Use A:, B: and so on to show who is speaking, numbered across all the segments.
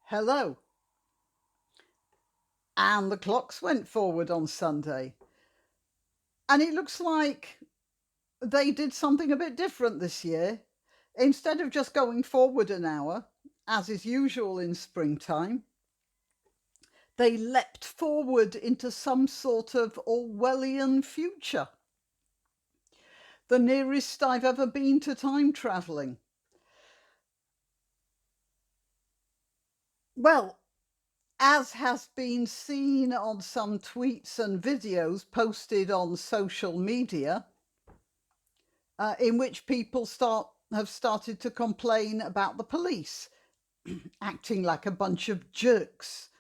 A: Hello. And the clocks went forward on Sunday. And it looks like they did something a bit different this year. Instead of just going forward an hour, as is usual in springtime, they leapt forward into some sort of Orwellian future. The nearest I've ever been to time travelling. Well, as has been seen on some tweets and videos posted on social media, in which people have started to complain about the police acting like a bunch of jerks.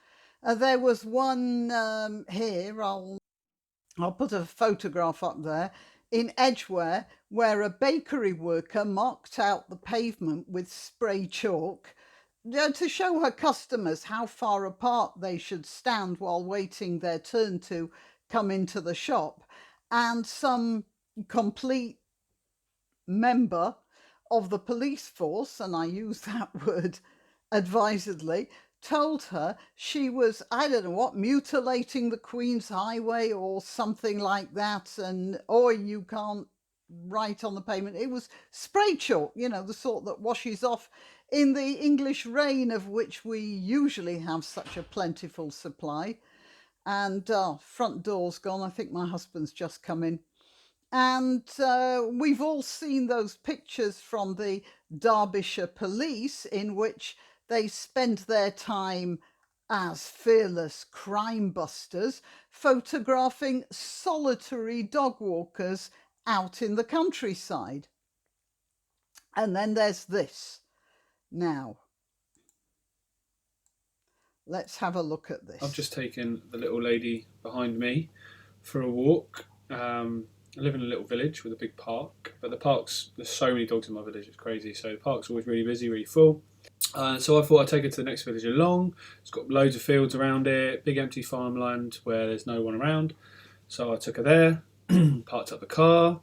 A: There was one here, I'll put a photograph up there, in Edgware, where a bakery worker marked out the pavement with spray chalk to show her customers how far apart they should stand while waiting their turn to come into the shop. And some complete member of the police force, and I use that word advisedly, told her she was, I don't know what, mutilating the Queen's Highway or something like that, and or you can't write on the pavement. It was spray chalk, the sort that washes off in the English rain, of which we usually have such a plentiful supply. And front door's gone. I think my husband's just come in. And we've all seen those pictures from the Derbyshire police in which they spend their time as fearless crime busters photographing solitary dog walkers out in the countryside. And then there's this. Now, let's have a look at this.
B: I've just taken the little lady behind me for a walk. I live in a little village with a big park, but there's so many dogs in my village, it's crazy. So the park's always really busy, really full. So I thought I'd take her to the next village along. It's got loads of fields around it, big empty farmland where there's no one around. So I took her there, parked up the car,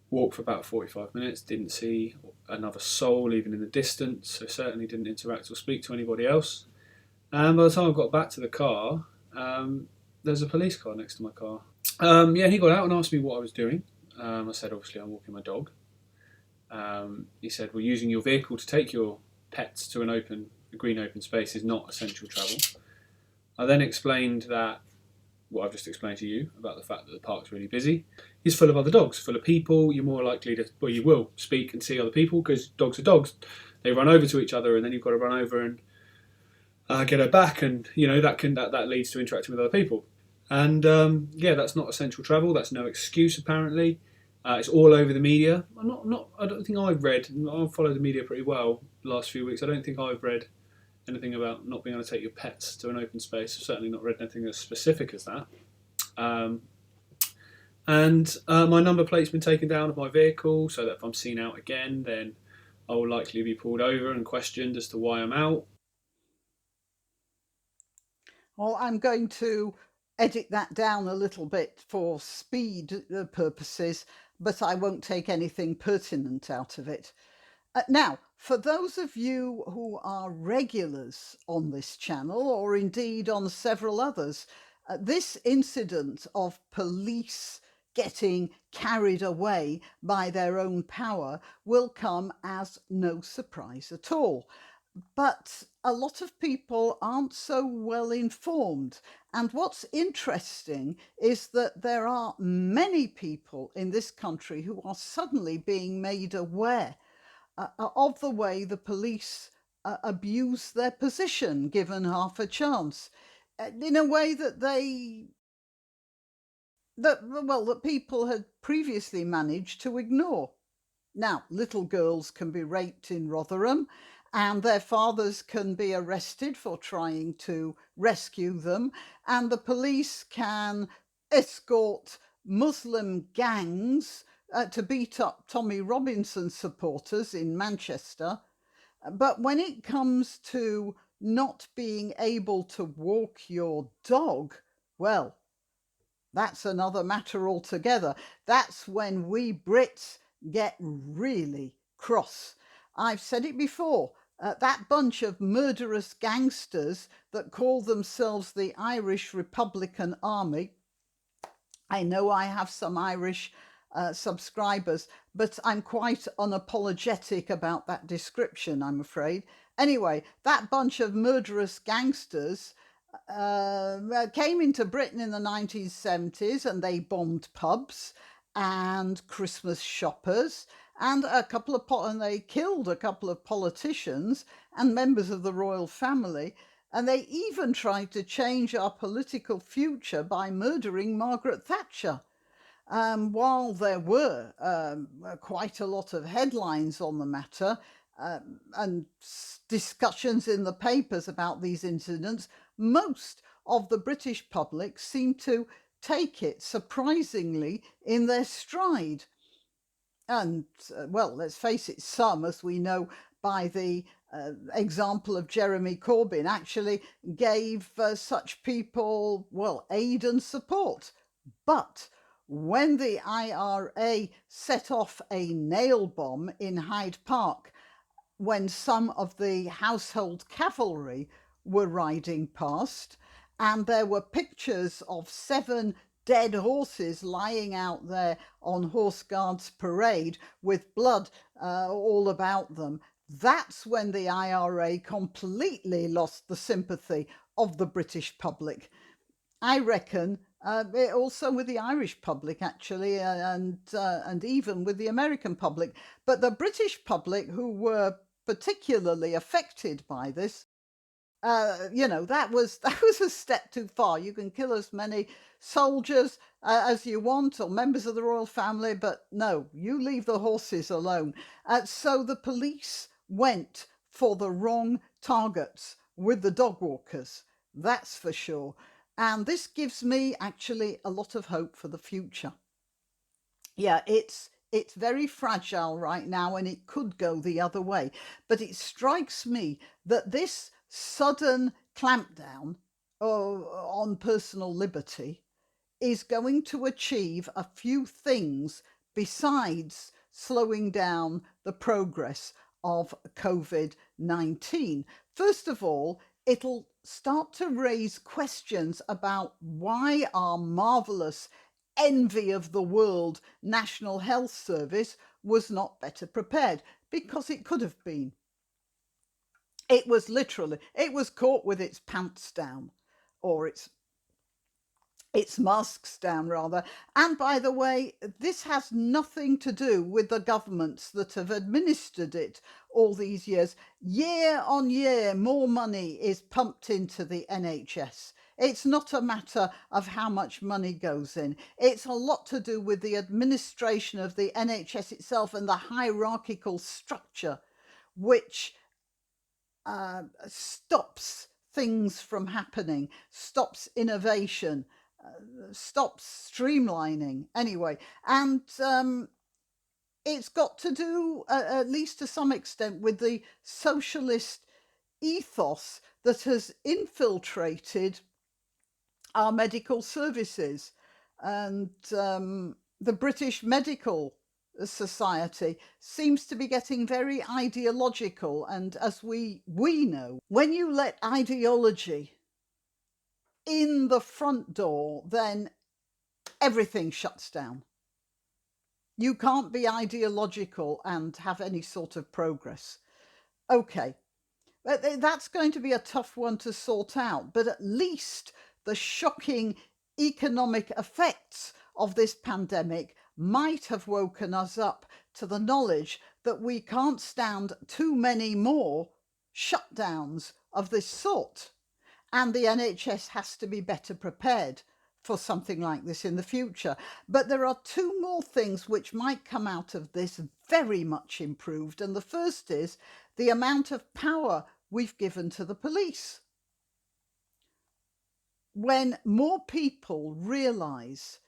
B: walked for about 45 minutes, didn't see another soul even in the distance, so certainly didn't interact or speak to anybody else. And by the time I got back to the car, there's a police car next to my car. He got out and asked me what I was doing. I said, obviously, I'm walking my dog. He said, well, using your vehicle to take your pets to a green open space is not essential travel. I then explained that, what I've just explained to you, about the fact that the park's really busy. It's full of other dogs, full of people. You're more likely to, well, you will speak and see other people because dogs are dogs. They run over to each other and then you've got to run over and get her back, and that leads to interacting with other people. And that's not essential travel. That's no excuse apparently. It's all over the media. I don't think I've read. I've followed the media pretty well the last few weeks. I don't think I've read anything about not being able to take your pets to an open space. I've certainly not read anything as specific as that. My number plate's been taken down of my vehicle, so that if I'm seen out again, then I will likely be pulled over and questioned as to why I'm out.
A: Well, I'm going to edit that down a little bit for speed purposes, but I won't take anything pertinent out of it. Now, for those of you who are regulars on this channel, or indeed on several others, this incident of police getting carried away by their own power will come as no surprise at all. But a lot of people aren't so well informed. And what's interesting is that there are many people in this country who are suddenly being made aware of the way the police abuse their position, given half a chance, in a way that that people had previously managed to ignore. Now, little girls can be raped in Rotherham, and their fathers can be arrested for trying to rescue them, and the police can escort Muslim gangs to beat up Tommy Robinson supporters in Manchester. But when it comes to not being able to walk your dog, well, that's another matter altogether. That's when we Brits get really cross. I've said it before, That bunch of murderous gangsters that call themselves the Irish Republican Army. I know I have some Irish subscribers, but I'm quite unapologetic about that description, I'm afraid. Anyway, that bunch of murderous gangsters came into Britain in the 1970s, and they bombed pubs and Christmas shoppers, and and they killed a couple of politicians and members of the royal family. And they even tried to change our political future by murdering Margaret Thatcher. While there were quite a lot of headlines on the matter and discussions in the papers about these incidents, most of the British public seemed to take it surprisingly in their stride. And, well, let's face it, some, as we know by the example of Jeremy Corbyn, actually gave such people, well, aid and support. But when the IRA set off a nail bomb in Hyde Park, when some of the household cavalry were riding past, and there were pictures of 7 dead horses lying out there on Horse Guards Parade with blood all about them, that's when the IRA completely lost the sympathy of the British public. I reckon also with the Irish public, actually, and even with the American public. But the British public, who were particularly affected by this, that was a step too far. You can kill as many soldiers as you want, or members of the royal family, but no, you leave the horses alone. So the police went for the wrong targets with the dog walkers, that's for sure. And this gives me actually a lot of hope for the future. Yeah, it's very fragile right now, and it could go the other way. But it strikes me that this sudden clampdown on personal liberty is going to achieve a few things besides slowing down the progress of COVID-19. First of all, it'll start to raise questions about why our marvellous envy of the world National Health Service was not better prepared, because it could have been. It was caught with its pants down, or its masks down, rather. And by the way, this has nothing to do with the governments that have administered it all these years. Year on year, more money is pumped into the NHS. It's not a matter of how much money goes in. It's a lot to do with the administration of the NHS itself and the hierarchical structure, which stops things from happening, stops innovation, stops streamlining. Anyway, and it's got to do, at least to some extent, with the socialist ethos that has infiltrated our medical services. And the British Medical Society seems to be getting very ideological. And as we know, when you let ideology in the front door, then everything shuts down. You can't be ideological and have any sort of progress. Okay, that's going to be a tough one to sort out, but at least the shocking economic effects of this pandemic might have woken us up to the knowledge that we can't stand too many more shutdowns of this sort. And the NHS has to be better prepared for something like this in the future. But there are 2 more things which might come out of this very much improved. And the first is the amount of power we've given to the police. When more people realise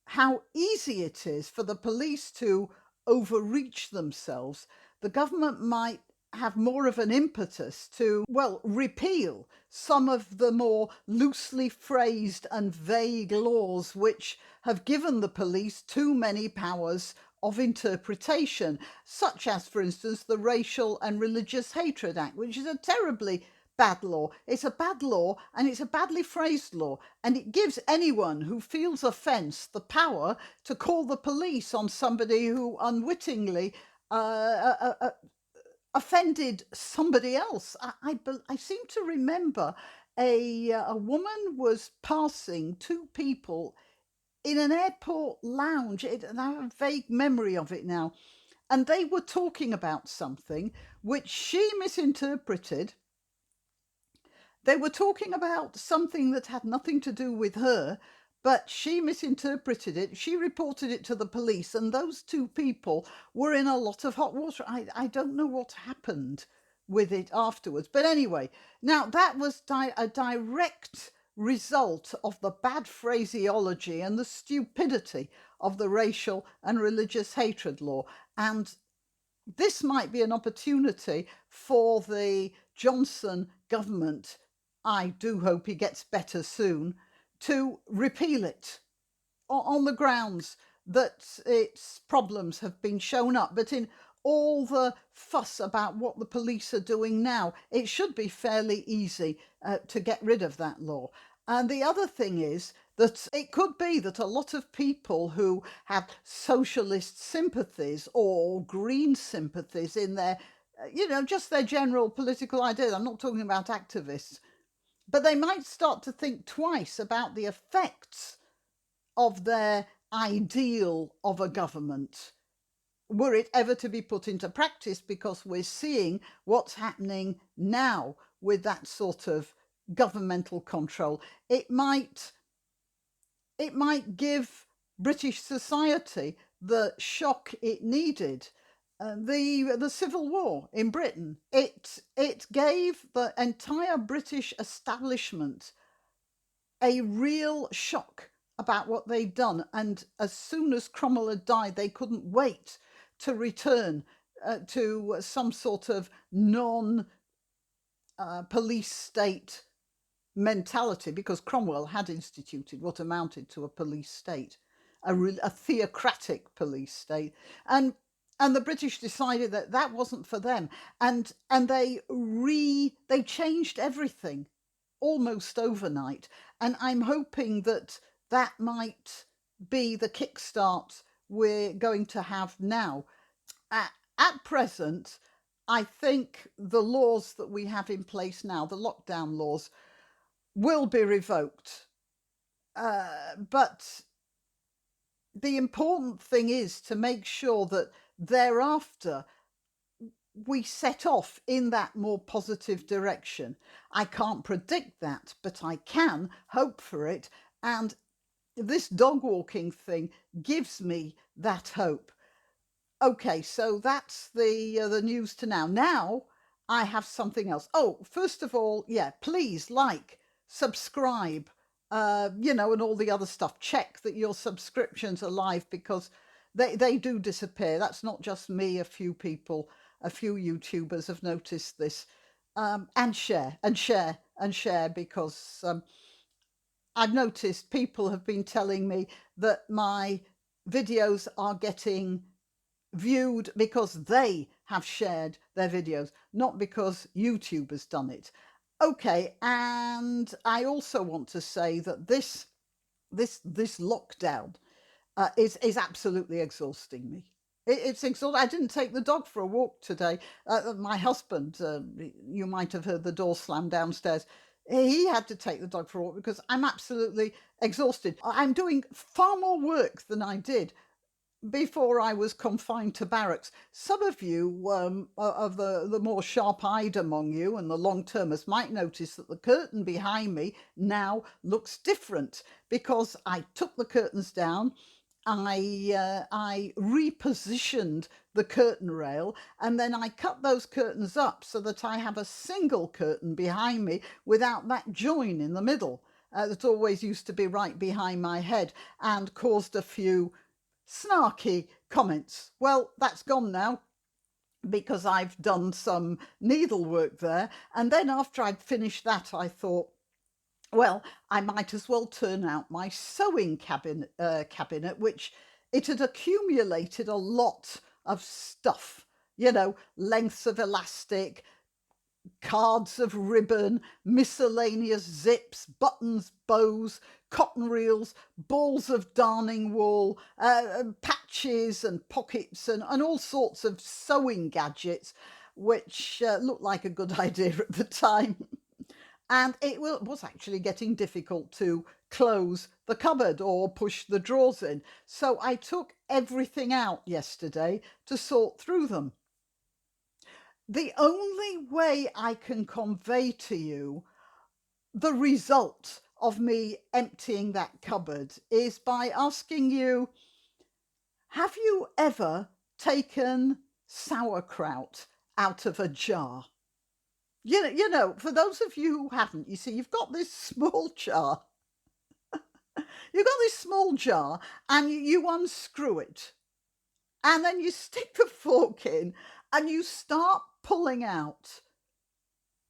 A: how easy it is for the police to overreach themselves, the government might have more of an impetus to, well, repeal some of the more loosely phrased and vague laws which have given the police too many powers of interpretation, such as, for instance, the Racial and Religious Hatred Act, which is a terribly bad law. It's a bad law, and it's a badly phrased law, and it gives anyone who feels offence the power to call the police on somebody who unwittingly offended somebody else. I seem to remember a woman was passing two people in an airport lounge, and I have a vague memory of it now, and they were talking about something which she misinterpreted. They were talking about something that had nothing to do with her, but she misinterpreted it. She reported it to the police, and those two people were in a lot of hot water. I don't know what happened with it afterwards. But anyway, now that was a direct result of the bad phraseology and the stupidity of the Racial and Religious Hatred Law. And this might be an opportunity for the Johnson government, I do hope he gets better soon, to repeal it on the grounds that its problems have been shown up. But in all the fuss about what the police are doing now, it should be fairly easy to get rid of that law. And the other thing is that it could be that a lot of people who have socialist sympathies or green sympathies in their, just their general political ideas, I'm not talking about activists, but they might start to think twice about the effects of their ideal of a government, were it ever to be put into practice, because we're seeing what's happening now with that sort of governmental control. It might give British society the shock it needed. The Civil War in Britain, it gave the entire British establishment a real shock about what they'd done. And as soon as Cromwell had died, they couldn't wait to return to some sort of non-police state mentality, because Cromwell had instituted what amounted to a police state, a theocratic police state. And the British decided that that wasn't for them. And they changed everything almost overnight. And I'm hoping that that might be the kickstart we're going to have now. At present, I think the laws that we have in place now, the lockdown laws, will be revoked. But the important thing is to make sure that thereafter we set off in that more positive direction. I can't predict that, but I can hope for it. And this dog walking thing gives me that hope. Okay, so that's the news to now. Now I have something else. Oh, first of all, please like, subscribe, and all the other stuff. Check that your subscriptions are live, because they do disappear. That's not just me. A few people, a few YouTubers have noticed this. And share, because I've noticed people have been telling me that my videos are getting viewed because they have shared their videos, not because YouTube has done it. Okay, and I also want to say that this lockdown is absolutely exhausting me. It's exhausting. I didn't take the dog for a walk today. My husband, you might have heard the door slam downstairs. He had to take the dog for a walk because I'm absolutely exhausted. I'm doing far more work than I did before I was confined to barracks. Some of you, of the more sharp-eyed among you and the long-termers, might notice that the curtain behind me now looks different, because I took the curtains down, I repositioned the curtain rail, and then I cut those curtains up so that I have a single curtain behind me without that join in the middle that always used to be right behind my head and caused a few snarky comments. Well, that's gone now, because I've done some needlework there. And then after I'd finished that, I thought, well, I might as well turn out my sewing cabinet, which it had accumulated a lot of stuff, you know, lengths of elastic, cards of ribbon, miscellaneous zips, buttons, bows, cotton reels, balls of darning wool, patches and pockets and all sorts of sewing gadgets, which looked like a good idea at the time. And it was actually getting difficult to close the cupboard or push the drawers in. So I took everything out yesterday to sort through them. The only way I can convey to you the result of me emptying that cupboard is by asking you, have you ever taken sauerkraut out of a jar? You know, for those of you who haven't, you see, you've got this small jar. You've got this small jar and you unscrew it. And then you stick the fork in and you start pulling out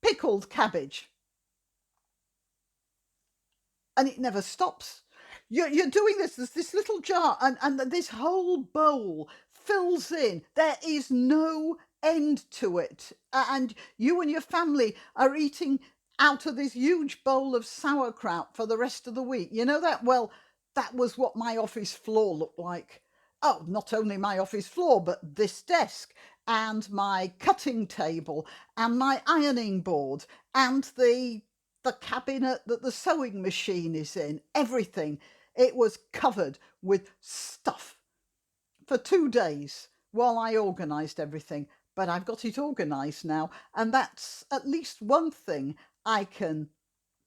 A: pickled cabbage. And it never stops. You're doing this, there's this little jar and this whole bowl fills in. There is no end to it. And you and your family are eating out of this huge bowl of sauerkraut for the rest of the week. You know that? Well, that was what my office floor looked like. Oh, not only my office floor, but this desk and my cutting table and my ironing board and the cabinet that the sewing machine is in, everything. It was covered with stuff for 2 days while I organised everything. But I've got it organised now, and that's at least one thing I can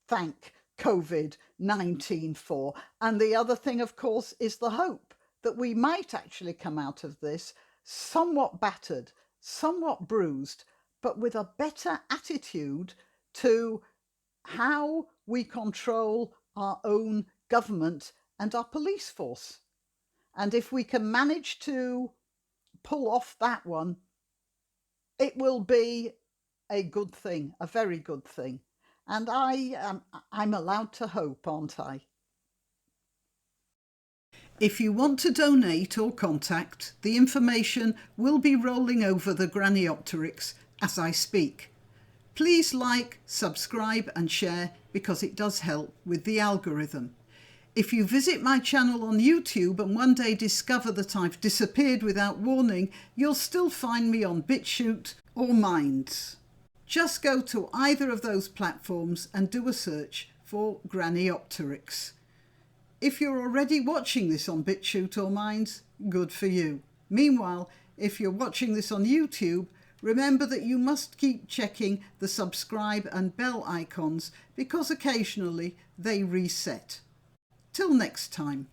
A: thank COVID-19 for. And the other thing, of course, is the hope that we might actually come out of this somewhat battered, somewhat bruised, but with a better attitude to how we control our own government and our police force. And if we can manage to pull off that one, it will be a good thing, a very good thing. And I'm allowed to hope, aren't I? If you want to donate or contact, the information will be rolling over the Graniopteryx as I speak. Please like, subscribe and share because it does help with the algorithm. If you visit my channel on YouTube and one day discover that I've disappeared without warning, you'll still find me on BitChute or Minds. Just go to either of those platforms and do a search for Graniopteryx. If you're already watching this on BitChute or Minds, good for you. Meanwhile, if you're watching this on YouTube, remember that you must keep checking the subscribe and bell icons because occasionally they reset. Till next time.